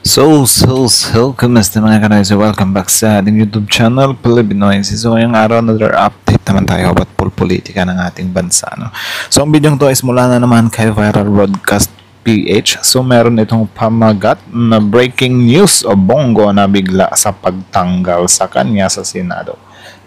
Kumusta mga kanoy? So, welcome back sa ating YouTube channel, Pilipinoy. So, ngayong araw, another update naman tayo about politika ng ating bansa. No? So, ang video to is mula na naman kay Viral Broadcast PH. So, meron itong pamagat na breaking news o Bongo na bigla sa pagtanggal sa kanya sa Senado.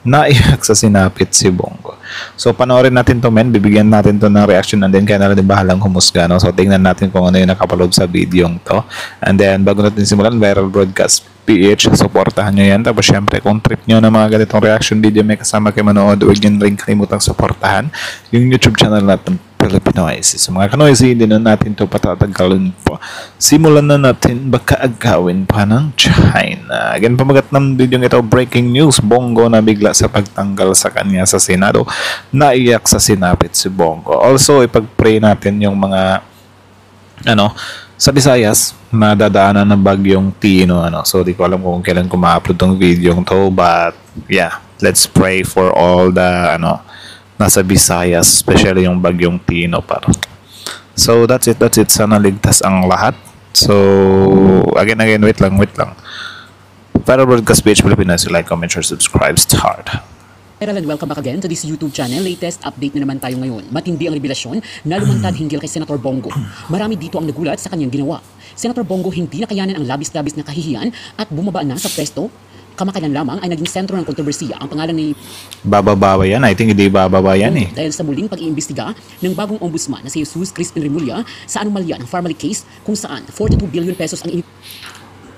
Naiyak sa sinapit si Bongo. So, panoorin natin to men. Bibigyan natin to ng reaction and then kaya na rin bahalang humusga. No? So, tingnan natin kung ano yung nakapaload sa video to. And then, bago natin simulan, Viral Broadcast PH, supportahan nyo yan. Tapos, syempre, kung trip nyo na mga ganitong reaction video, may kasama kayo manood, huwag nyo rin kalimutang supportahan yung YouTube channel natin, Pilipinos. So, mga kanoisy, hindi na natin ito patatagalin po. Simulan na natin, baka agawin pa ng China. Again, pamagat ng video ito, breaking news, Bongo na bigla sa pagtanggal sa kanya sa Senado. Naiyak sa sinapit si Bongo. Also, ipag-pray natin yung mga sa Visayas na dadaanan ng bagyong Tino. So, di ko alam kung kailan ko ma-upload tong video to, but yeah, let's pray for all the nasa Visayas, especially yung bagyong Tino para. So, that's it. Sana ligtas ang lahat. So, again, wait lang. Viral Broadcast PH Pilipinas, like, comment, share, subscribe, start. And welcome back again to this YouTube channel. Latest update na naman tayo ngayon. Matindi ang revelasyon na lumantad hinggil kay Senator Bongo. Marami dito ang nagulat sa kanyang ginawa. Senator Bongo hindi nakayanan ang labis-labis na kahihiyan at bumaba na sa pwesto. Kamakailan lamang ay naging sentro ng kontrobersiya ang pangalan ni Bababa yan. I think hindi bababa yan eh. Dahil sa muling pag-iimbestiga ng bagong ombudsman na si Jesus Crispin Remulla sa anomalya ng family case kung saan 42 billion pesos ang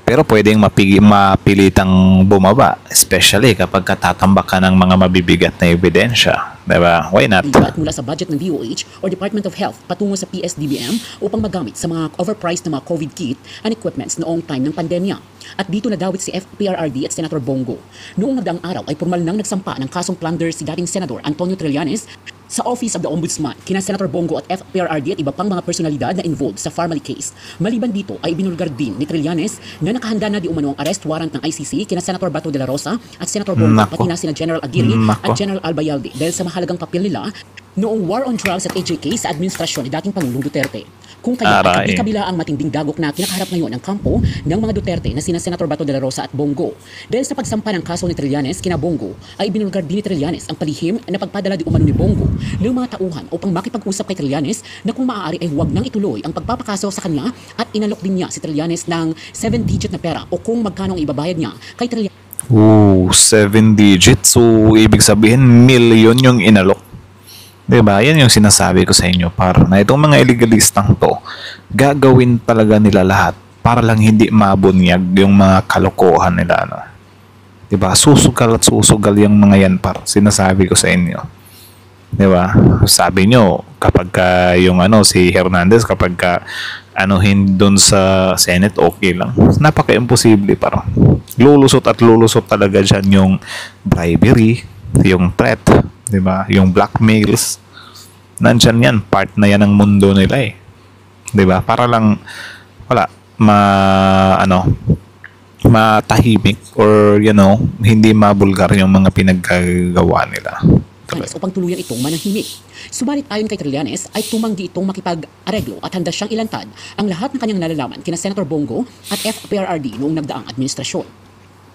pero pwedeng mapilitang bumaba, especially kapag katatambak ka ng mga mabibigat na ebidensya. Diba? Why not? Mula sa budget ng DOH or Department of Health patungo sa PSDBM upang magamit sa mga overpriced na mga COVID kit and equipments noong time ng pandemya. At dito nadawit si FPRRD at Senator Bongo. Noong nagdaang araw ay formal nang nagsampa ng kasong plunder si dating Senador Antonio Trillanes sa Office of the Ombudsman, kina Senator Bongo at FPRRD at iba pang mga personalidad na involved sa family case. Maliban dito ay binulgar din ni Trillanes na nakahanda na di umano ang arrest warrant ng ICC kina Senator Bato de la Rosa at Senator Bongo pati na sina General Aguirre at General Albayalde dahil sa mahalagang papel nila noong war on drugs at AJK sa administrasyon ni dating Pangulong Duterte. Kung kaya ay kabila ang matinding dagok na kinakaharap ngayon ng kampo ng mga Duterte na sina Senator Bato de la Rosa at Bongo. Dahil sa pagsampa ng kaso ni Trillanes kina Bongo ay binulgar din ni Trillanes ang palihim na pagpadala di umano ni Bongo ng mga tauhan upang makipag-usap kay Trillanes na kung maaari ay huwag nang ituloy ang pagpapakaso sa kanya at inalok din niya si Trillanes ng 7-digit na pera o kung magkano ang ibabayad niya kay Trillanes. 7 digits. So, ibig sabihin, million yung inalok. Diba? Yan yung sinasabi ko sa inyo. Para na itong mga illegalistang to, gagawin talaga nila lahat para lang hindi mabunyag yung mga kalokohan nila. Diba? Susugal at susugal yung mga yan par. Sinasabi ko sa inyo. Diba? Sabi nyo, kapag yung si Hernandez, kapag doon sa Senate, okay lang. Napaka-imposible parang. Lulusot talaga dyan yung bribery, yung threat, diba? Yung blackmails. Nandyan yan. Part na yan ng mundo nila eh. Diba? Para lang, matahimik or, hindi mabulgar yung mga pinaggagawa nila. Upang tuluyan itong manahimik. Subalit ayon kay Trillanes ay tumanggi itong makipag-areglo at handa siyang ilantad ang lahat ng kanyang nalalaman kina Senator Bongo at FPRRD noong nagdaang administrasyon.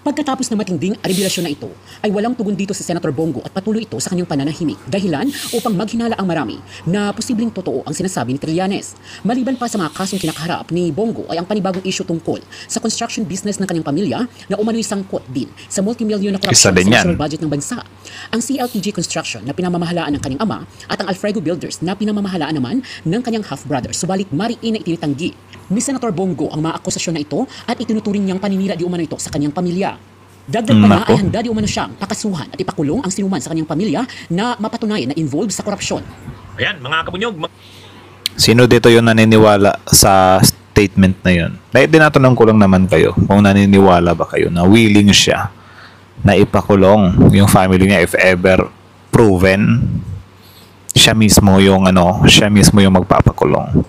Pagkatapos ng matinding revelasyon na ito, ay walang tugon dito si Senator Bongo at patuloy ito sa kanyang pananahimik. Dahilan upang maghinala ang marami na posibleng totoo ang sinasabi ni Trillanes. Maliban pa sa mga kasong kinakaharap ni Bongo ay ang panibagong issue tungkol sa construction business ng kanyang pamilya na umano'y sangkot din sa multimillion na korupsyon sa national budget ng bansa. Ang CLTG Construction na pinamamahalaan ng kanyang ama at ang Alfredo Builders na pinamamahalaan naman ng kanyang half-brother. Subalit mariin na itinitanggi ni Senator Bongo ang mga akusasyon na ito at itinuturing niyang paninira di umano ito sa kanyang pamilya. Dagdag pa na ay handa di umano siyang pakasuhan at ipakulong ang sinuman sa kanyang pamilya na mapatunayan na involved sa korupsyon. Ayan, mga kabunyog. Sino dito yung naniniwala sa statement na yun? Dahil tinatanong ko lang naman kayo kung naniniwala ba kayo na willing siya na ipakulong yung family niya if ever proven siya mismo yung magpapakulong.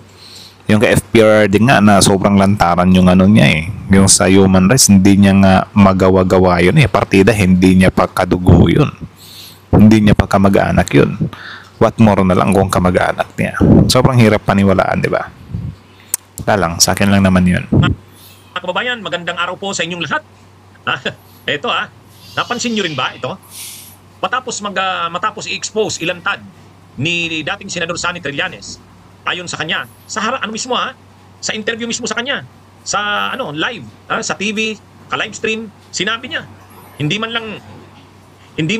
Yung kay FPRRD nga na sobrang lantaran yung niya eh. Yung sa human rights, hindi niya nga magawa-gawa yun eh. Partida, hindi niya pa kadugo yun. Hindi niya pa kamag-anak yun. What more na lang kung kamag-anak niya. Sobrang hirap paniwalaan, di ba? Wala lang, sa akin lang naman yun. Mga kababayan, magandang araw po sa inyong lahat. Ito napansin nyo rin ba ito? Matapos i-expose, ilantad ni dating Senador Sonny Trillanes, ayon sa kanya, sa mismo sa interview mismo sa kanya, sa live, sa TV, ka-live stream, sinabi niya, hindi man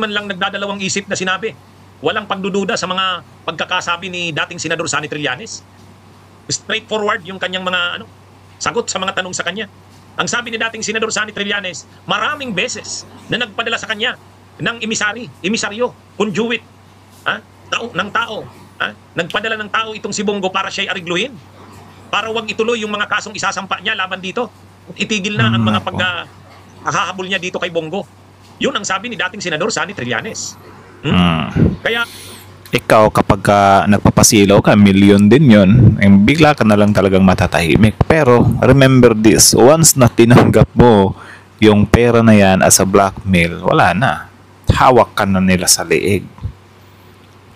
lang nagdadalawang isip na sinabi. Walang pagdududa sa mga pagkakasabi ni dating Senador Sonny Trillanes. Straightforward yung kanyang mga sagot sa mga tanong sa kanya. Ang sabi ni dating Senador Sonny Trillanes, maraming beses na nagpadala sa kanya ng emisaryo, conduit, ng tao. Nagpadala ng tao itong si Bongo para siya'y arigluhin. Para wag ituloy yung mga kasong isasampa niya laban dito. Itigil na ang mga paghahabol niya dito kay Bongo. Yun ang sabi ni dating Senador Sonny Trillanes. Kaya ikaw kapag nagpapasilaw ka, milyon din yun, bigla ka na lang talagang matatahimik. Pero remember this, once na tinanggap mo yung pera na yan as a blackmail, wala na. Hawak ka na nila sa liig.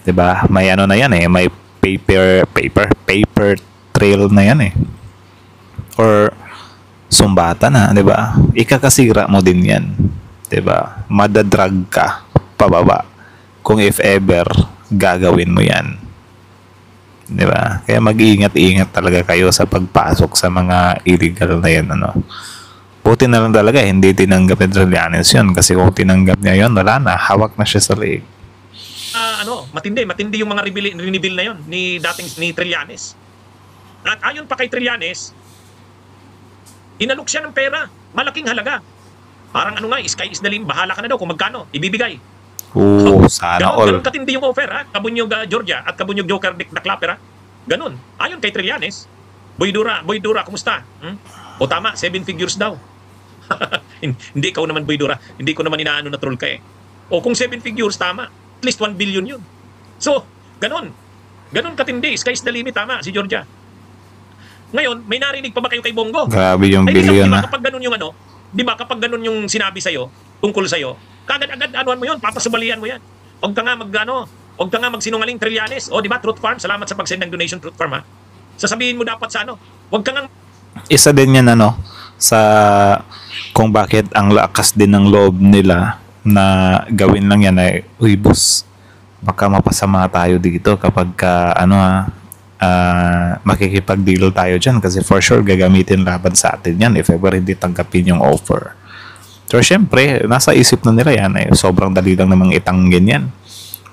'Di ba? May na yan may paper trail na yan or sumbata na, 'di ba? Ikakasira mo din yan. 'Di ba? Madadrag ka pababa kung if ever gagawin mo yan. 'Di ba? Kaya mag-iingat-ingat talaga kayo sa pagpasok sa mga illegal na yan Buti na lang talaga hindi tinanggap ni Trillanes yun, kasi kung tinanggap niya yun, wala na, hawak na siya sa liig. matindi yung mga rinibil na yon ni Trillanes. At ayon pa kay Trillanes, inalok siya ng pera, malaking halaga. Parang sky is the limit, bahala ka na daw kung magkano ibibigay. Sana all. Ganun katindi yung offer Kabunyog Georgia at Kabunyog Joker Dick the Clapper Ganun. Ayon kay Trillanes, Boy Dura, kumusta? O tama, 7 figures daw. Hindi ikaw naman, Boy Dura. Hindi ko naman inaano na troll ka O kung 7 figures, tama. At least 1 billion yun. So, ganun. Ganun katindi. Sky's the limit, tama, si Georgia. Ngayon, may narinig pa ba kayo kay Bongo? Grabe yung billion Di ba kapag ganun yung di ba kapag ganun yung sinabi sa'yo, tungkol sa'yo, kagad-agad mo yun, papasubalian mo yan. Huwag ka nga huwag ka nga magsinungaling, Trillanes. O, di ba, Truth Farm, salamat sa pag-send ng donation, Truth Farm, Sasabihin mo dapat sa huwag ka nga... Isa din yan, sa kung bakit ang lakas din ng loob nila na gawin lang yan uy, boss, baka mapasama tayo dito kapag makikipag-deal tayo dyan kasi for sure gagamitin laban sa atin yan if ever hindi tanggapin yung offer. So, syempre, nasa isip na nila yan sobrang dali lang namang itanggin yan.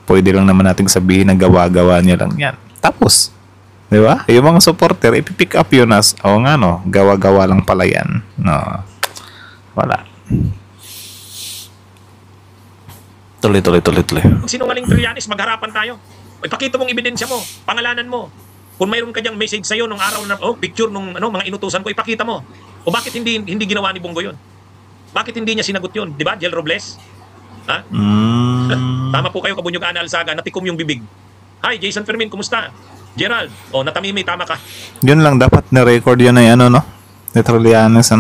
Pwede lang naman nating sabihin na gawa-gawa niya lang yan. Tapos, di ba? Yung mga supporter, ipipick up yun as, gawa-gawa lang pala yan. No. Wala. Tuloy. Sinungaling Trillanes, magharapan tayo. Ipakita mong ebidensya mo, pangalanan mo. Kung mayroon ka diyang message sa'yo nung araw na, picture nung mga inutusan ko, ipakita mo. O bakit hindi ginawa ni Bongo yun? Bakit hindi niya sinagot yun? Di ba, Jel Robles? Tama po kayo, Kabunyog Ana Alzaga, natikom yung bibig. Hi, Jason Fermin, kumusta? Gerald, natamimi, tama ka. Yun lang, dapat na-record yun ni Trillanes,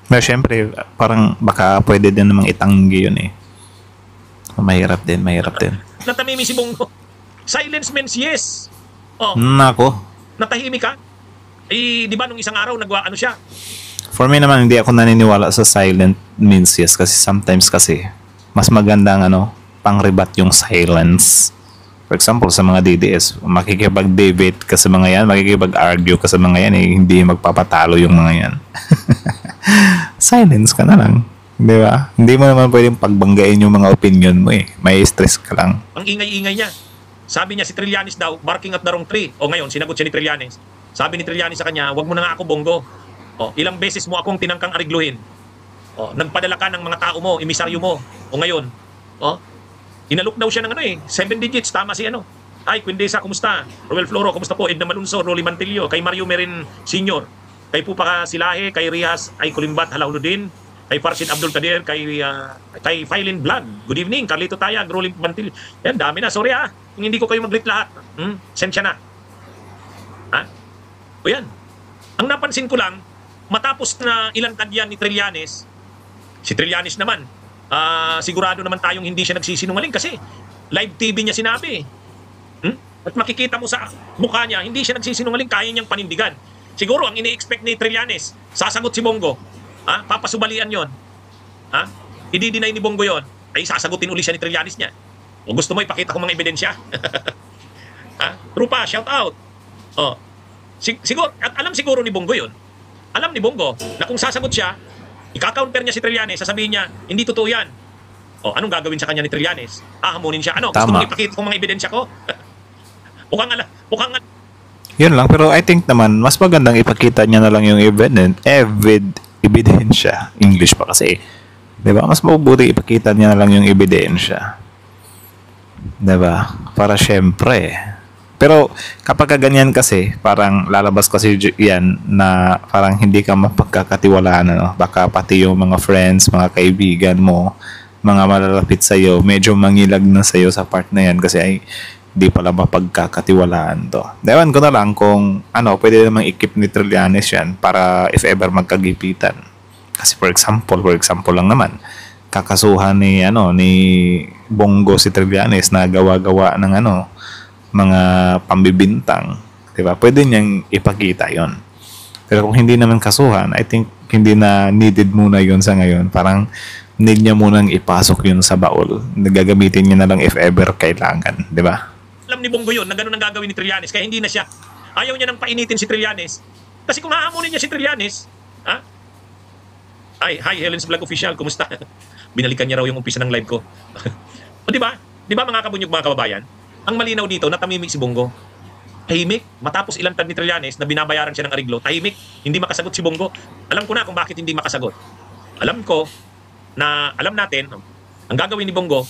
Pero syempre, parang baka pwede din namang itanggi yun Mahirap din. Natamimi si Bongo. Silence means yes. Nako. Natahimik ka? Di ba nung isang araw siya? For me naman, hindi ako naniniwala sa silent means yes kasi sometimes mas magandang pang-rebat yung silence. For example, sa mga DDS, makikipag-debate ka sa mga yan, makikipag-argue ka sa mga yan, hindi magpapatalo yung mga yan. Silence ka na lang. Di ba? Hindi mo naman pwedeng pagbanggain yung mga opinion mo May stress ka lang. Ang ingay-ingay niya. Sabi niya si Trillanes daw, barking at the wrong tree. Ngayon, sinagot siya ni Trillanes. Sabi ni Trillanes sa kanya, wag mo na nga ako, Bongo. Ilang beses mo akong tinangkang arigluhin. Nagpadala ka ng mga tao mo, emisaryo mo. Ngayon, inalok daw siya ng 7 digits, tama si Ay, Quindesa, kumusta? Roel Floro, kumusta po? Edna Malunso, Rolly Mantilio, kay Mario Merin Sr., kay Pupa Silahe, kay Rihas, ay Kulimbat, Halauludin, kay Farsid Abdul Kadir, kay Filin Vlog. Good evening, Carlito Tayag, Rolly Mantilio. Yan, dami na. Sorry kung hindi ko kayo mag-greet lahat. Sensya na. O yan. Ang napansin ko lang, matapos na ilantad yan ni Trillanes, si Trillanes naman, sigurado naman tayong hindi siya nagsisinungaling kasi live TV niya sinabi. At makikita mo sa mukha niya, hindi siya nagsisinungaling, kaya niyang panindigan. Siguro ang ini-expect ni Trillanes, sasagot si Bongo. Papasubalian yon. I-deny ni Bongo yon. Ay sasagutin uli siya ni Trillanes niya. O gusto mo ipakita ko mga ebidensya? True pa, shout out. Oh. Siguro, at alam siguro ni Bongo yon. Alam ni Bongo na kung sasagot siya, ika-counter niya si Trillanes, sasabihin niya, hindi totoo yan. O, anong gagawin sa kanya ni Trillanes? Hamunin siya. Ano, gusto mo ipakita ko mga ebidensya ko? Mukhang Yun lang, pero I think naman, mas magandang ipakita niya na lang yung ebidensya. English pa kasi. Diba? Mas mabuti ipakita niya na lang yung ebidensya. Diba? Para syempre. Pero kapag ganyan kasi, parang lalabas kasi yan na parang hindi ka mapagkakatiwalaan. Ano? Baka pati yung mga friends, mga kaibigan mo, mga malalapit sa'yo, medyo mangilag na sa'yo sa part na yan kasi ay di pala mapagkakatiwalaan to. Ewan ko na lang kung pwede namang ikip ni Trillanes yan para if ever magkagipitan. Kasi for example lang naman, kakasuhan ni Bongo si Trillanes na gawa-gawa ng mga pambibintang, 'di ba? Pwede niyang ipakita 'yon. Pero kung hindi naman kasuhan, I think hindi na needed muna 'yon sa ngayon. Parang need niya munang ipasok 'yon sa baul. Gagamitin niya na lang if ever kailangan, 'di ba? Alam ni Bongo yun na gano'n ang gagawin ni Trillanes kaya hindi na siya. Ayaw niya nang painitin si Trillanes. Kasi kung haamunin niya si Trillanes, hi Helen's Vlog Official, kumusta? Binalikan niya raw yung umpisa ng live ko. O di ba? Di ba mga kabunyog, mga kababayan? Ang malinaw dito na tamimik si Bongo. Tahimik, matapos ilang tag ni Trillanes na binabayaran siya ng ariglo, tahimik, hindi makasagot si Bongo. Alam ko na kung bakit hindi makasagot. Alam natin, ang gagawin ni Bongo,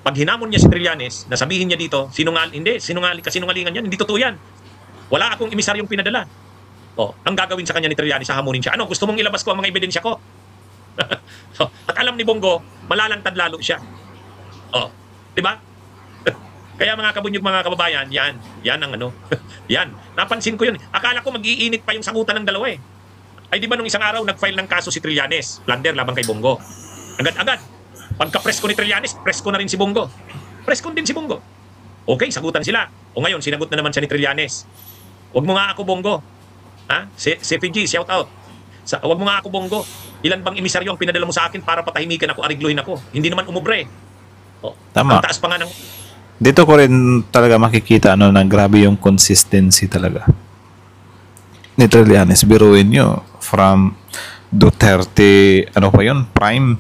pag hinamon niya si Trillanes, na sabihin niya dito, kasinungalingan yan, hindi totoo yan. Wala akong emisaryong pinadala. Ang gagawin sa kanya ni Trillanes, hamunin siya. Ano, gusto mong ilabas ko ang mga ebidensya ko? At alam ni Bongo, malalantad lalo siya. Di ba? Kaya mga kabunyog, mga kababayan, yan ang yan, napansin ko yun. Akala ko mag-iinit pa yung sagutan ng dalawa eh. Ay di ba nung isang araw, nag-file ng kaso si Trillanes, plunder laban kay Bongo. Agad-agad. Pagka-press ko ni Trillanes, press ko na rin si Bongo. Press ko din si Bongo. Okay, sagutan sila. O ngayon, sinagot na naman siya ni Trillanes. Huwag mo nga ako, Bongo. Si FG, shout out. Huwag mo nga ako, Bongo. Ilan bang emisaryo ang pinadala mo sa akin para patahimikan ako, arigluhin ako? Hindi naman umubre. Tama. Ang taas pa nga ng... Dito ko rin talaga makikita na grabe yung consistency talaga ni Trillanes. Biruin nyo, from Duterte, prime,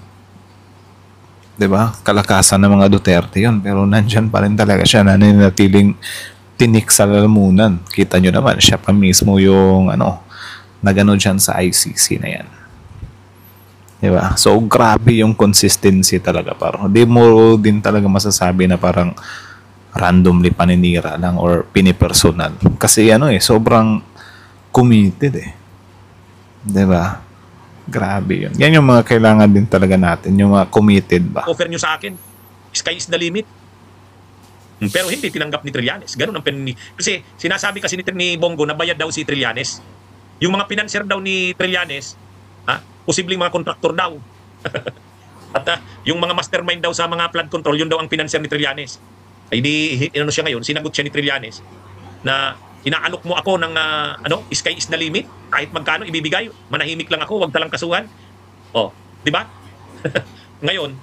diba? Kalakasan ng mga Duterte yun. Pero nandyan pa rin talaga siya, nanatiling tinik sa lalamunan. Kita nyo naman, siya pa mismo yung nagano dyan sa ICC na yan. Diba? So, grabe yung consistency talaga. Parang di mo din talaga masasabi na parang randomly paninira lang or pinipersonal. Kasi sobrang committed eh. Diba? Grabe yun. Yan yung mga kailangan din talaga natin. Yung mga committed ba? Offer nyo sa akin, sky is the limit. Pero hindi tinanggap ni Trillanes. Ganun ang kasi sinasabi kasi ni Bongo na bayad daw si Trillanes. Yung mga pinanser daw ni Trillanes, posibleng mga kontraktor daw. At yung mga mastermind daw sa mga flood control, yun daw ang pinanser ni Trillanes. Ay di, siya ngayon, sinagot siya ni Trillanes na inaalok mo ako ng sky is the limit, kahit magkano ibibigay, manahimik lang ako, wag talang kasuhan. Di ba? Ngayon,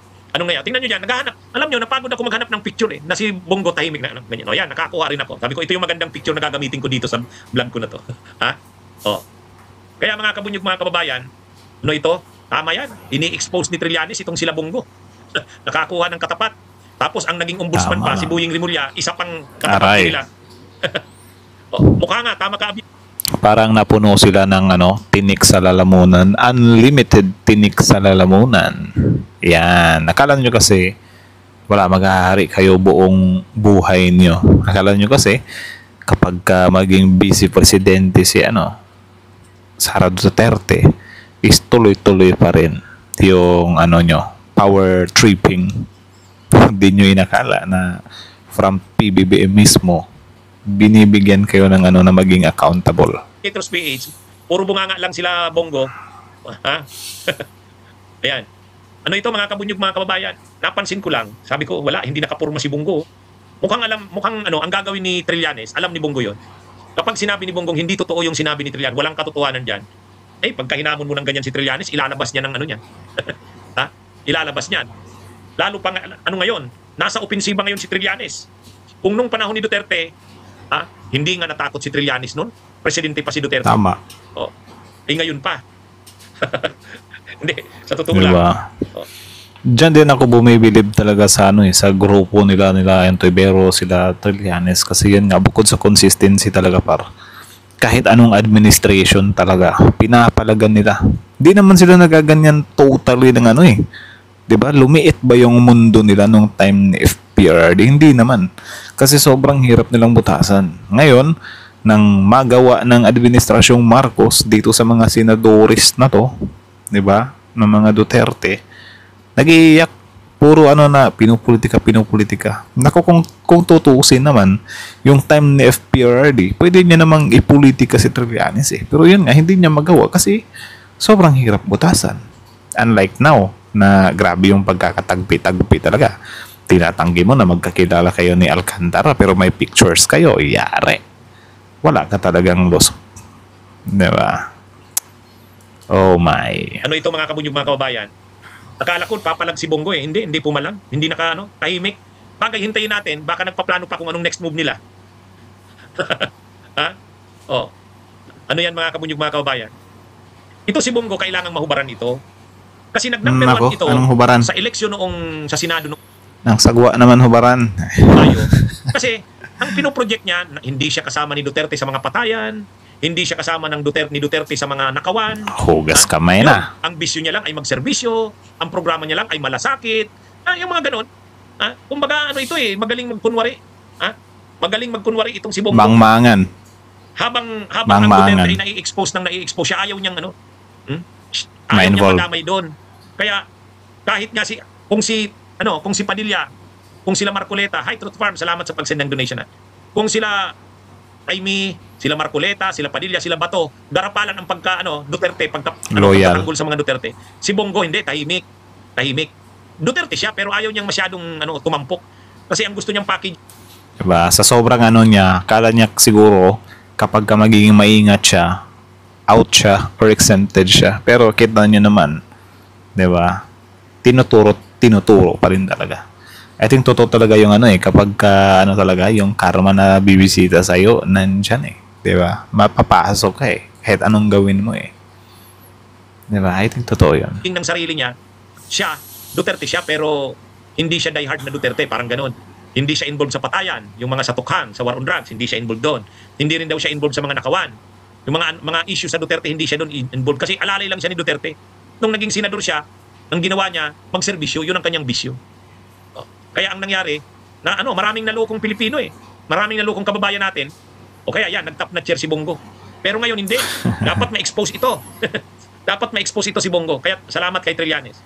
tingnan nyo dyan, naghahanap. Alam nyo, napagod ako maghanap ng picture na si Bongo tahimik na ganyan. Yan, nakakuha rin ako. Sabi ko, ito yung magandang picture na gagamitin ko dito sa vlog ko na to. Kaya mga kabunyog, mga kababayan, ito, tama yan. Ini-expose ni Trillanes itong sila Bongo. Nakakuha ng katapat. Tapos ang naging ombudsman pa, si Buying Rimulya, isa pang katapat nila. Mukha nga, tama ka. Parang napuno sila ng tinik sa lalamunan. Unlimited tinik sa lalamunan. Yan. Akala nyo kasi wala, maghahari kayo buong buhay nyo. Akala nyo kasi kapag maging vice presidente si Sara Duterte, is tuloy-tuloy pa rin yung power tripping. Hindi nyo inakala na from PBBM mismo binibigyan kayo ng na maging accountable. Petros PH, puro bunganga lang sila Bongo. Ayan. Ito mga kabunyog, mga kababayan? Napansin ko lang, sabi ko, wala, hindi nakapurma si Bongo. Mukhang ang gagawin ni Trillanes, alam ni Bongo yon. Kapag sinabi ni Bongbong hindi totoo yung sinabi ni Trillanes, walang katotohanan diyan. Pagka hinamon mo ng ganyan si Trillanes, ilalabas niya ng ano niyan. Ha? Ilalabas niyan. Lalo pa ano ngayon, nasa opensiba ngayon si Trillanes. Kung nung panahon ni Duterte, hindi nga natakot si Trillanes noon, presidente pa si Duterte. Tama. Oh. Ngayon pa. Hindi, sa totoo lang. Oh. Diyan din ako bumibilib talaga sa sa grupo nila Antoibero, sila Trillanes, kasi yan nga, bukod sa consistency talaga kahit anong administration talaga pinapalagan nila. Di naman sila nagaganyan totally ng 'di ba? Lumiit ba yung mundo nila nung time ni FPRD? Hindi naman. Kasi sobrang hirap nilang butasan. Ngayon, nang magawa ng administrasyong Marcos dito sa mga senadores na to, 'di ba? Ng mga Duterte, nag-iiyak, puro pinupolitika. Nako, kung tutuusin naman, yung time ni FPRD, pwede niya namang ipolitika si Trillanes Pero yun nga, hindi niya magawa kasi sobrang hirap butasan. Unlike now, na grabe yung pagkakatagpi-tagpi talaga. Tinatanggi mo na magkakilala kayo ni Alcantara pero may pictures kayo, yari. Wala ka talagang lusot. Diba? Oh my. Ano ito mga kabunyog, mga kababayan? Akala ko papalag si Bongo Hindi pumalag. Hindi tahimik. Bagay, hintayin natin. Baka nagpaplano pa kung anong next move nila. Ha? Oh. Ano yan mga kabunyog, mga kababayan? Ito si Bongo, kailangang mahubaran ito. Kasi nag-number 1 ito sa eleksyon noong sa Senado noong nang sagwa naman hubaran. Mayo. Kasi ang pinoproject niya, hindi siya kasama ni Duterte sa mga patayan, hindi siya kasama ni Duterte sa mga nakawan. Hugas kamay na. Ang bisyo niya lang ay magserbisyo, ang programa niya lang ay malasakit. Yung mga ganon. Kumbaga ito magaling magkunwari. Magaling magkunwari itong si Bongbong. Mangmangan. Habang ang Duterte ay nai-expose siya, ayaw niyang ayaw niyang madamay doon. Kaya kahit nga kung si Padilla, kung sila Marcoleta, hi Truth Farm, salamat sa pag-send ng donation. Kung sila Amy, sila Marcoleta, sila Padilla, sila Bato, garapalan ang Duterte, pagkatanggol sa mga Duterte. Si Bongo hindi, tahimik. Duterte siya pero ayaw niyang masyadong tumampok. Kasi ang gusto niyang package. Diba? Sa sobrang niya, kala niya siguro kapag magiging maingat siya, out siya or exempted siya. Pero kita niyo naman, 'di ba? Tinuturo pa rin talaga. I think totoo talaga yung kapag talaga yung karma na bibisita sa iyo nandiyan 'di ba? Mapapasok ka kahit anong gawin mo 'Di ba? I think totoo 'yun. Ng sarili niya, Duterte siya pero hindi siya diehard na Duterte, parang ganoon. Hindi siya involved sa patayan, yung mga satukhang, sa war on drugs, hindi siya involved doon. Hindi rin daw siya involved sa mga nakawan. Yung mga issue sa Duterte, hindi siya doon involved kasi alalay lang siya ni Duterte. Nung naging senador siya, ang ginawa niya, magserbisyo, yun ang kanyang bisyo. Kaya ang nangyari, maraming nalukong Pilipino Maraming nalukong kababayan natin. O kaya yan, nag-top na chair si Bongo. Pero ngayon hindi. Dapat ma-expose ito. Dapat ma-expose ito si Bongo. Kaya salamat kay Trillanes.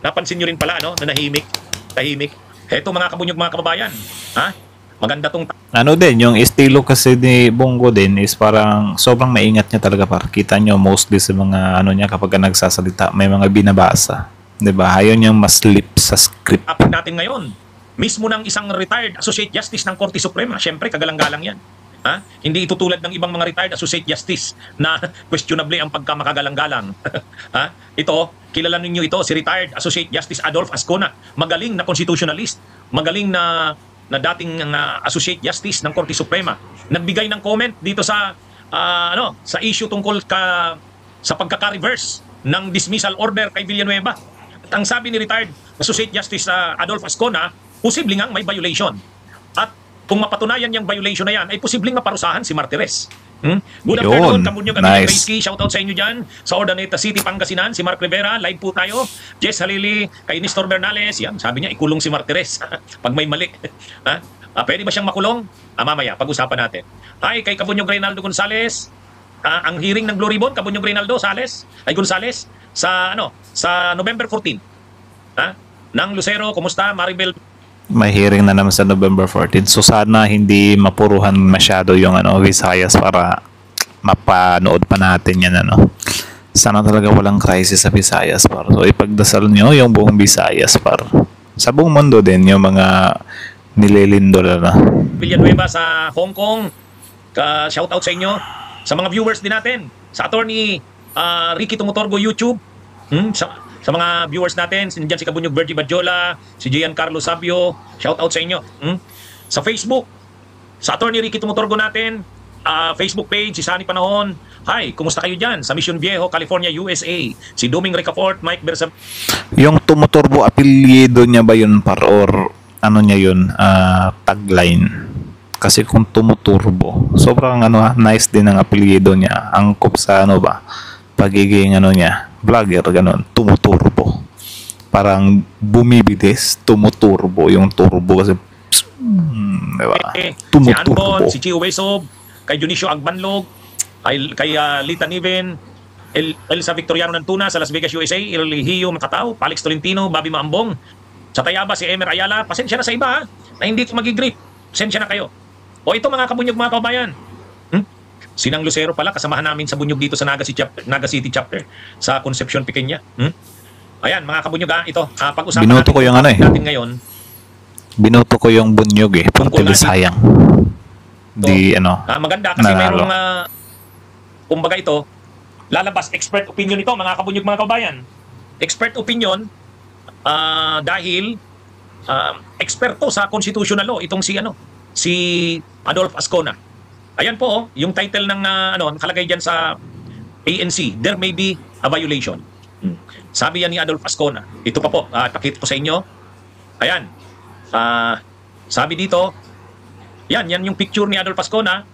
Napansin nyo rin pala, na tahimik. Eto mga kabunyog, mga kababayan. Maganda tong yung estilo kasi ni Bongo din is parang sobrang maingat niya talaga kita nyo mostly sa mga niya kapag nagsasalita, may mga binabasa. 'Di ba? Ayaw niyang maslip sa script. Topic natin ngayon, mismo ng isang retired Associate Justice ng Korte Suprema. Siyempre, kagalang-galang yan. Hindi ito tulad ng ibang mga retired Associate Justice na questionable ang pagkamakagalang-galang. Ito, kilala ninyo ito, si retired Associate Justice Adolf Ascona. Magaling na constitutionalist, magaling na dating Associate Justice ng Korte Suprema. Nagbigay ng comment dito sa issue tungkol sa pagkaka-reverse ng dismissal order kay Villanueva. At ang sabi ni retired Associate Justice Adolf Ascona, posible ngang may violation. At kung mapatunayan yung violation na yan, ay posibleng maparusahan si Martires. Good afternoon, Kamunyog, Amigo Gracie. Shoutout sa inyo dyan sa Ordaneta City, Pangasinan. Si Mark Rivera, live po tayo. Jess Halili, kay Nestor Bernales. Yan, sabi niya, ikulong si Martires pag may mali. Pwede ba siyang makulong? Mamaya, pag-usapan natin. Hi, kay Kabunyog Reynaldo Gonzales. Ang hearing ng Blue Ribbon, Kabunyog Reynaldo Gonzales, sa November 14. Ng Lucero, kumusta? Maribel. May hearing na naman sa November 14. So sana hindi mapuruhan masyado yung Visayas para mapanood pa natin yan Sana talaga walang crisis sa Visayas So ipagdasal nyo yung buong Visayas Sa buong mundo din yung mga nililindol Villanueva sa Hong Kong, shout out sa inyo. Sa mga viewers din natin, sa attorney Ricky Tumutorgo YouTube, sa mga viewers natin, sindiyan si Kabunyog Virgie Badjola, si Giancarlo Sabio, shout out sa inyo. Sa Facebook, sa attorney Ricky Tumutorgo natin, Facebook page, si Sani Panahon. Hi, kumusta kayo dyan? Sa Mission Viejo, California, USA. Si Doming Ricafort, Mike Bersab. Yung Tumuturbo, apelyido niya ba yun or ano niya yun, tagline? Kasi kung Tumuturbo, sobrang nice din ang apelyido niya. Angkop sa pagiging niya, vlogger, ganun, Tumuturbo. Parang bumibilis, Tumuturbo. Yung turbo kasi, diba? Si Anbon, si Chio Wesob, kay Dionisio Agbanlog, kay Lita Niven, Elsa Victoriano Nantuna sa Las Vegas, USA, Irlihio Makatao, Palix Tolentino, Bobby Maambong. Sa Tayaba, si Emer Ayala. Pasensya na sa iba na hindi ko magigrip. Pasensya na kayo. O ito mga kabunyog, mga kabayan. Sinang Lucero pala, kasamahan namin sa bunyog dito sa Naga City Chapter sa Concepcion Pequeña. Ayan, mga kabunyog, ito. Pag-usapan Binoto ko yung natin ngayon. Binoto ko yung bunyog Puntil sayang. Maganda kasi mayroong kumbaga ito, lalabas expert opinion ito, mga kabunyog, mga kabayan. Expert opinion dahil eksperto sa constitutional law itong si Adolf Ascona. Ayan po yung title ng nakalagay diyan sa ANC, there may be a violation. Sabi yan ni Adolf Ascona. Ito pa po, pakita ko sa inyo. Ayan. Sabi dito, yan yung picture ni Adolf Ascona.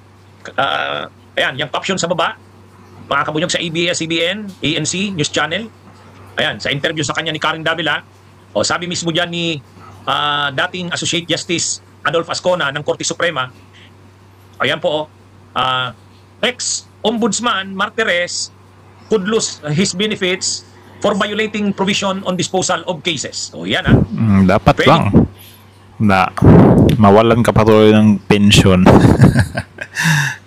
Ayan, yung caption sa baba, mga kabunyog, sa ABS-CBN, ANC, News Channel. Ayan, sa interview sa kanya ni Karen Davila, sabi mismo dyan ni dating Associate Justice Adolf Ascona ng Korte Suprema, ayan po, ex-Ombudsman Martires could lose his benefits for violating provision on disposal of cases. Yan dapat lang. Mawalan ka pa tuloy ng pension.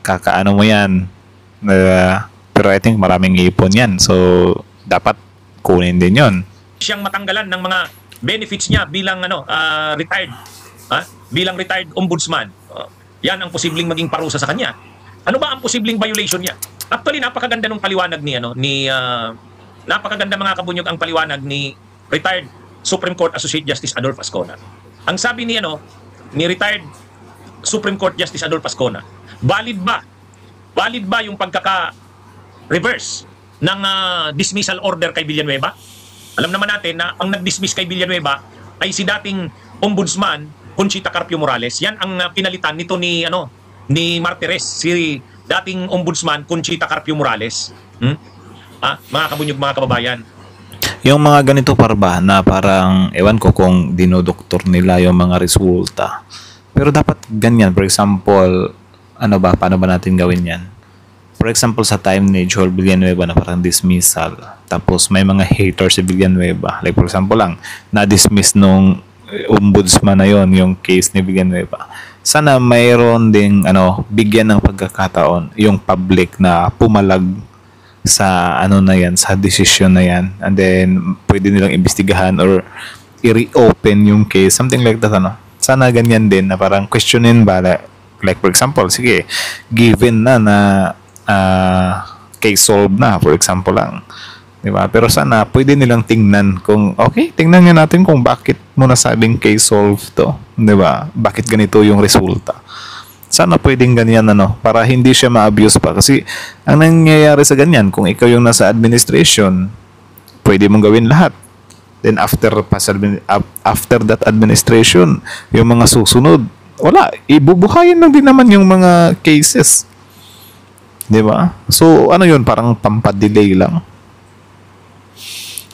Kakaano mo yan. Pero I think maraming ipon yan. So, dapat kunin din yon. Siyang matanggalan ng mga benefits niya bilang retired. Bilang retired ombudsman. Yan ang posibleng maging parusa sa kanya. Ano ba ang posibleng violation niya? Actually, napakaganda ng paliwanag napakaganda, mga kabunyog, ang paliwanag ni retired Supreme Court Associate Justice Adolf Ascona. Ang sabi ni retired Supreme Court Justice Adolf Ascona, valid ba yung pagkaka-reverse ng dismissal order kay Villanueva? Alam naman natin na ang nag-dismiss kay Villanueva ay si dating ombudsman Conchita Carpio Morales. Yan ang pinalitan nito ni Martires, si dating ombudsman Conchita Carpio Morales. Mga kabunyog, mga kababayan. Yung mga ganito parba na parang, ewan ko kung dinodoktor nila yung mga resulta. Pero dapat ganyan. For example, paano ba natin gawin yan? For example, sa time ni Joel Villanueva na parang dismissal. Tapos may mga haters si Villanueva. Like for example lang, na-dismiss nung ombudsman na yon yung case ni Villanueva. Sana mayroon ding bigyan ng pagkakataon yung public na pumalag sa na yan, sa decision na yan, and then pwede nilang imbestigahan or i-reopen yung case, something like that. Sana ganyan din na parang questionin ba, like for example, sige, given na case solved na, for example lang, diba? Pero sana pwede nilang tingnan kung okay, tingnan nga natin kung bakit mo nasabing case solved to, diba? Bakit ganito yung resulta. Sana pwedeng ganyan para hindi siya ma-abuse pa. Kasi ang nangyayari sa ganyan, kung ikaw yung nasa administration, pwede mong gawin lahat. Then after that administration, yung mga susunod, wala, ibubuhayin lang din naman yung mga cases. Diba? So yun, parang pampadelay lang.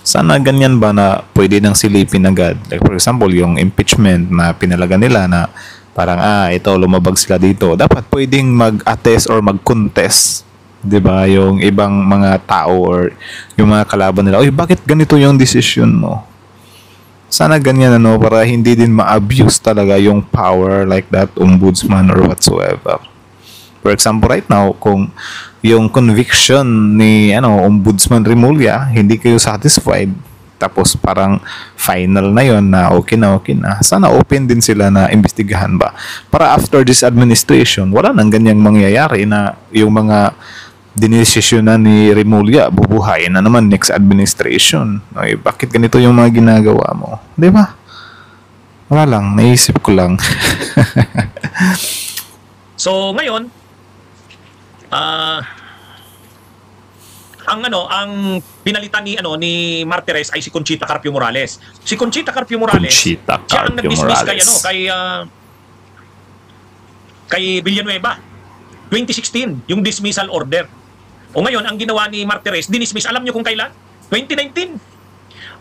Sana ganyan ba na pwede nang silipin agad. Like for example, yung impeachment na pinalaga nila na parang ito lumabag sila dito, dapat pwedeng mag-attest or mag-contest, 'di ba, yung ibang mga tao or yung mga kalaban nila, bakit ganito yung decision mo? Sana ganyan para hindi din ma-abuse talaga yung power like that ombudsman or whatsoever. For example, right now, kung yung conviction ni Ombudsman Remulla, hindi kayo satisfied, tapos parang final na yon na okay na, sana open din sila na imbestigahan ba para after this administration wala nang ganyang mangyayari na yung mga dinesisyon na ni Remulla bubuhayin na naman next administration. Ay, bakit ganito yung mga ginagawa mo, di ba? Wala lang, naisip ko lang. So ngayon, ang pinalitan ni Martires ay si Conchita Carpio Morales. Si Conchita Carpio Morales, Conchita siya ang Carpio nag-dismiss Morales. kay Villanueva 2016 yung dismissal order. O ngayon ang ginawa ni Martires, dinismiss, alam niyo kung kailan? 2019.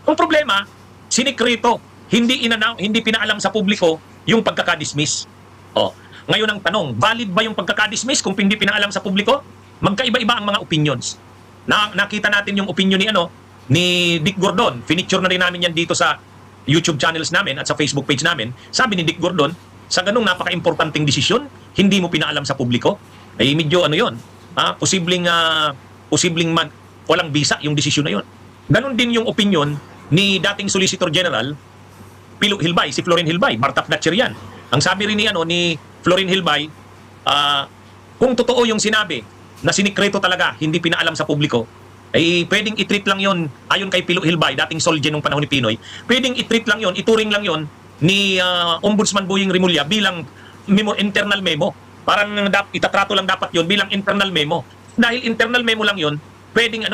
Ang problema, sinikreto, hindi pinaalam sa publiko yung pagkaka-dismiss. Ngayon ang tanong, valid ba yung pagkaka-dismiss kung hindi pinaalam sa publiko? Magkaiba-iba ang mga opinions. Nakita natin yung opinion ni Dick Gordon. Finicture na rin namin yan dito sa YouTube channels namin at sa Facebook page namin. Sabi ni Dick Gordon, sa ganung napaka-importanting desisyon, hindi mo pinaalam sa publiko, ay medyo yon. Posibleng walang bisa yung desisyon na yon. Ganon din yung opinion ni dating Solicitor General Pilo Hilbay, si Florin Hilbay, Martap Natcher yan. Ang sabi rin ni Florin Hilbay, kung totoo yung sinabi na sinikreto talaga, hindi pinaalam sa publiko, ay pwedeng i-treat lang yon ayon kay Pilo Hilbay, dating Solgen nung panahon ni Pinoy, pwedeng i-treat lang yon, ituring lang yon ni Ombudsman Boying Remulla bilang internal memo. Parang itatrato lang dapat yon bilang internal memo. Dahil internal memo lang yon, pwedeng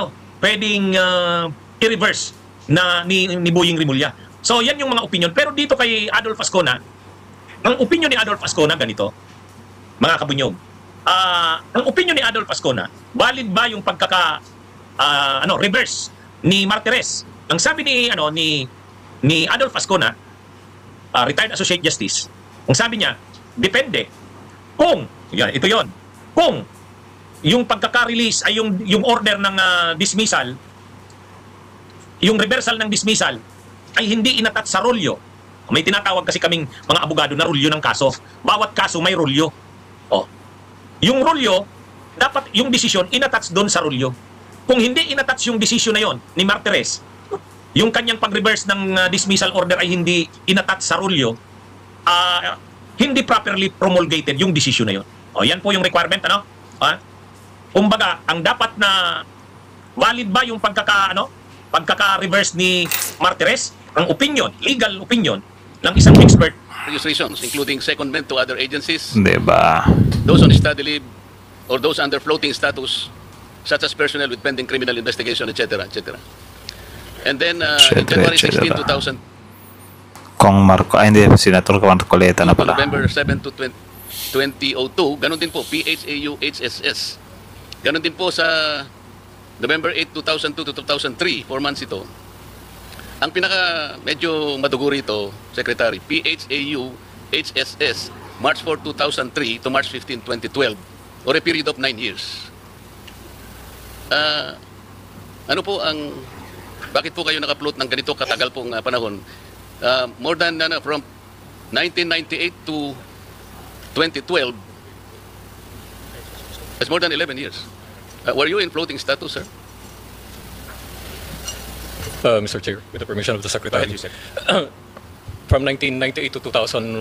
i-reverse na ni Boying Remulla. So yan yung mga opinion. Pero dito kay Adolf Ascona, ang opinion ni Adolf Ascona ganito, mga kabunyog. Ang opinion ni Adolf Ascona, valid ba yung reverse ni Martires? Ang sabi ni Adolf Ascona, retired associate justice, ang sabi niya, depende kung kung yung pagkaka-release ay yung order ng dismissal, yung reversal ng dismissal ay hindi inatat sa rolyo. May tinatawag kasi kaming mga abogado na rolyo ng kaso. Bawat kaso may rolyo. Yung rolyo, dapat yung desisyon inattach doon sa rolyo. Kung hindi inattach yung desisyon na yon ni Martires, yung kanyang pag-reverse ng dismissal order ay hindi inattach sa rolyo, hindi properly promulgated yung desisyon na yon. Yan po yung requirement, Kumbaga, ang dapat na valid ba yung pagkaka-reverse ni Martires? Ang opinion, legal opinion ng isang expert, registrations, including secondment to other agencies, Diba? those on study leave, or those under floating status, such as personnel with pending criminal investigation, etc., etc. And then, in January 16, 2000, Kong Marco, hindi, Senator Marcoleta na pala. November 7 to 2002, ganun din po, PHAU HSS. Ganun din po sa November 8, 2002 to 2003, 4 months ito. Ang pinaka medyo madugo rito, Secretary, PHAU HSS, March 4, 2003 to March 15, 2012, or a period of 9 years. Ano po ang, bakit po kayo naka-float ng ganito katagal pong panahon? More than from 1998 to 2012, that's more than 11 years. Were you in floating status, sir? Mr. Chair, with the permission of the Secretary. From 1998 to 2001,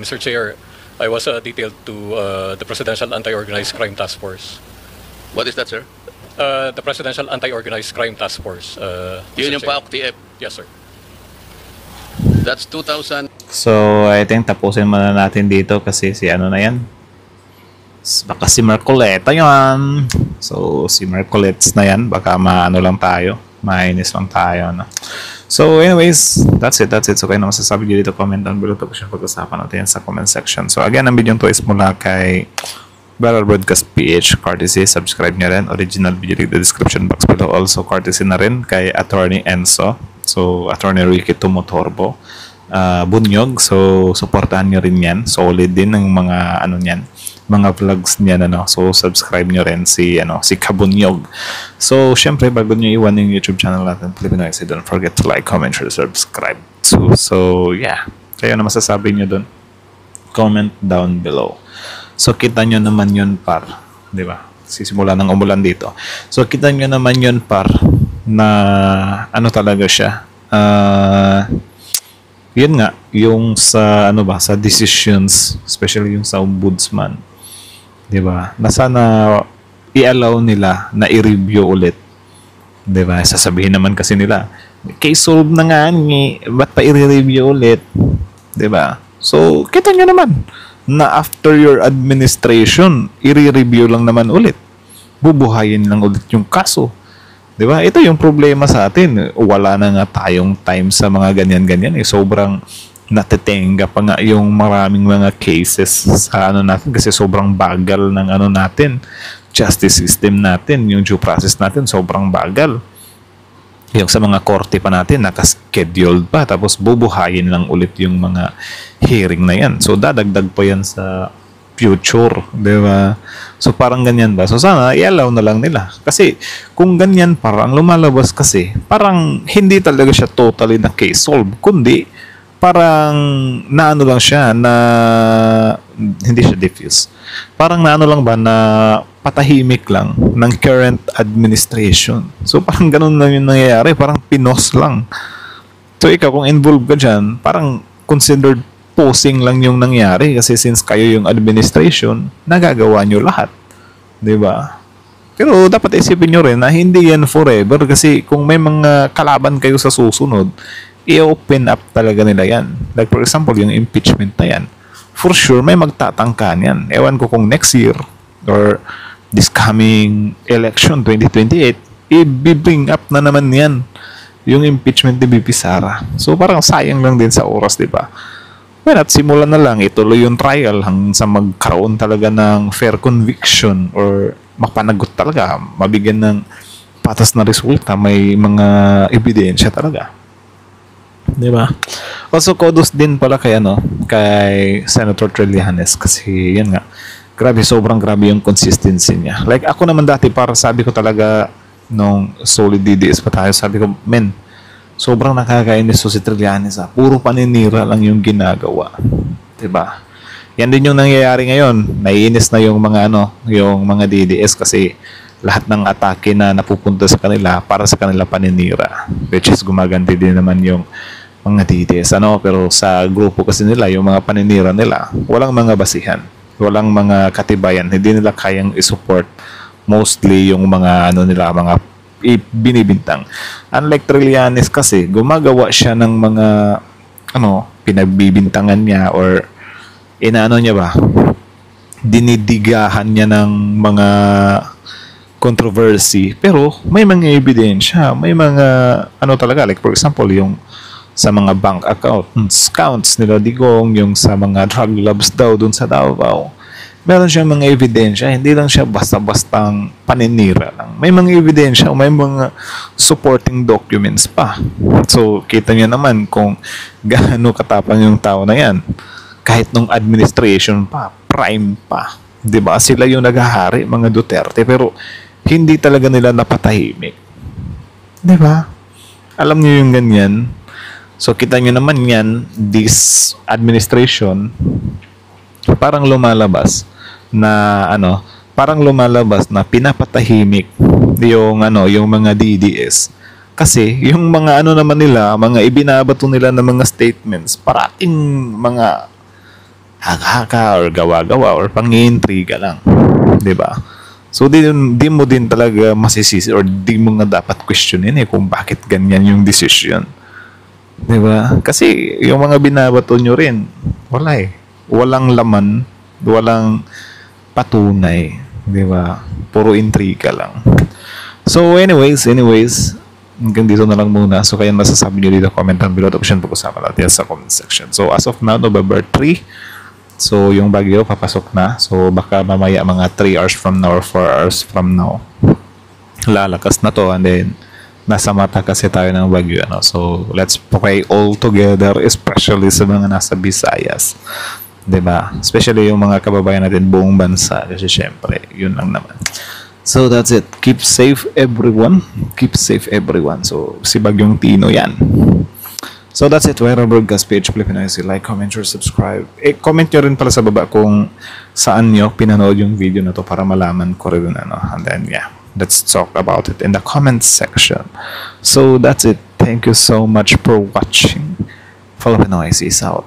Mr. Chair, I was detailed to the Presidential Anti-Organized Crime Task Force. What is that, sir? The Presidential Anti-Organized Crime Task Force. Yun yung Mr. Chair. PAOK-TF. Yes, sir. That's 2000. So, I think tapusin muna natin dito kasi si ano na yan. Baka si Marcoleta yan. So, si Marcoletes na yan. Baka maano lang tayo. Mainis lang tayo. No? So, anyways, that's it. So, kayo na masasabi nyo dito. Comment down below. Tapos yung pag-usapan natin sa comment section. So, again, ang video to is mula kay Viral Broadcast PH. Courtesy, subscribe nyo rin. Original video link the description box below. Also, courtesy na rin kay Attorney Enzo. So, Attorney Ricky Tumotorbo. Bunyog. So, supportahan nyo rin yan. Solid din ng mga ano niyan, mga vlogs niyan, ano. So, subscribe nyo rin si Kabunyog. So, syempre, bago nyo iwan yung YouTube channel natin, Pilipinoise, don't forget to like, comment, share, subscribe too. So, yeah. Kayo na masasabi nyo dun. Comment down below. So, kita nyo naman yun, par. Di ba? Sisimula ng umulan dito. So, kita nyo naman yun, par, na ano talaga siya. yun nga, yung sa ano ba, sa decisions, especially yung sa ombudsman, 'di ba? Na sana i-allow nila na i-review ulit. 'Di ba? Sasabihin naman kasi nila, case solved na nga ni, ba't pa i-review ulit? 'Di ba? So, kita nyo naman na after your administration, i-review lang naman ulit. Bubuhayin lang ulit yung kaso. 'Di ba? Ito yung problema sa atin. Wala na nga tayong time sa mga ganyan-ganyan. Sobrang natetenga pa nga yung maraming mga cases sa ano natin kasi sobrang bagal ng ano natin. Justice system natin, yung due process natin sobrang bagal. Yung sa mga korte pa natin naka-scheduled pa tapos bubuhayin lang ulit yung mga hearing na yan. So dadagdag pa yan sa future, 'di ba? So parang ganyan ba? So sana i-allow na lang nila. Kasi kung ganyan parang lumalabas kasi, parang hindi talaga siya totally na case solve, kundi parang naano lang siya na hindi siya diffuse. Parang naano lang ba na patahimik lang ng current administration. So parang ganun lang yung nangyayari, parang pinos lang. So ikaw kung involved ka dyan, parang considered posing lang yung nangyari kasi since kayo yung administration, nagagawa nyo lahat. 'Di ba? Pero dapat isipin nyo rin na hindi yan forever kasi kung may mga kalaban kayo sa susunod, i-open up talaga nila yan. Like for example, yung impeachment na yan. For sure, may magtatangka niyan. Ewan ko kung next year or this coming election 2028, i-bring up na naman yan yung impeachment ni BP Sara. So parang sayang lang din sa oras, 'di ba? Well, at simulan na lang, ituloy yung trial hanggang sa magkaroon talaga ng fair conviction or mapanagot talaga, mabigyan ng patas na resulta, may mga ebidensya talaga. 'Di ba? Also, kudos din pala kay kay Senator Trillanes kasi yan nga, sobrang grabe yung consistency niya. Like ako naman dati, para sabi ko talaga nung solid DDS pa tayo, sabi ko, men, sobrang nakakainis si Trillanes. Puro paninira lang yung ginagawa. 'Di ba? Yan din yung nangyayari ngayon. Naiinis na yung mga yung mga DDS kasi lahat ng atake na napupunta sa kanila para sa kanila paninira. Which is gumaganti din naman yung mga DDS. Pero sa grupo kasi nila, yung mga paninira nila, walang mga basihan. Walang mga katibayan. Hindi nila kayang i-support mostly yung mga nila, mga binibintang. Unlike Trillanes kasi, gumagawa siya ng mga pinagbibintangan niya or inaano niya ba, dinidigahan niya ng mga controversy, pero may mga ebidensya, may mga talaga, like for example yung sa mga bank accounts nila Digong, yung sa mga drug labs daw dun sa Davao, meron siyang mga ebidensya, hindi lang siya basta-bastang paninira lang. May mga ebidensya, may mga supporting documents pa. So, kita niyo naman kung gaano katapang yung tao na yan. Kahit nung administration pa, prime pa. 'Di ba? Sila yung naghahari, mga Duterte, pero hindi talaga nila napatahimik. 'Di ba? Alam niyo yung ganyan. So, kita niyo naman yan, this administration, parang lumalabas na pinapatahimik yung yung mga DDS kasi yung mga naman nila, mga ibinabato nila ng mga statements, parating mga haka or gawa-gawa or pang-iintriga lang, 'di ba? So di mo din talaga masisisi or di mo nga dapat questionin kung bakit ganyan yung decision, 'di ba? Kasi yung mga binabato nyo rin, walang laman, walang patunay, 'di ba? Puro intriga lang. So anyways, hanggang dito na lang muna. So kaya masasabi nyo dito, comment down below, option pag-usapan natin sa comment section. So as of now, November 3, so yung Baguio papasok na. So baka mamaya mga 3 hours from now or 4 hours from now, lalakas na to, and then nasa mata kasi tayo ng Baguio. So let's pray all together, especially sa mga nasa Visayas, 'di ba? Especially yung mga kababayan natin buong bansa kasi syempre, yun lang naman. So that's it. Keep safe everyone. Keep safe everyone. So si Bagyong Tino yan. So that's it. Viral Broadcast page, Pilipinas. Like, comment, share, subscribe. Comment nyo rin pala sa baba kung saan nyo pinanood yung video na to para malaman ko rin And then yeah. Let's talk about it in the comments section. So that's it. Thank you so much for watching. Follow Pinoy is out.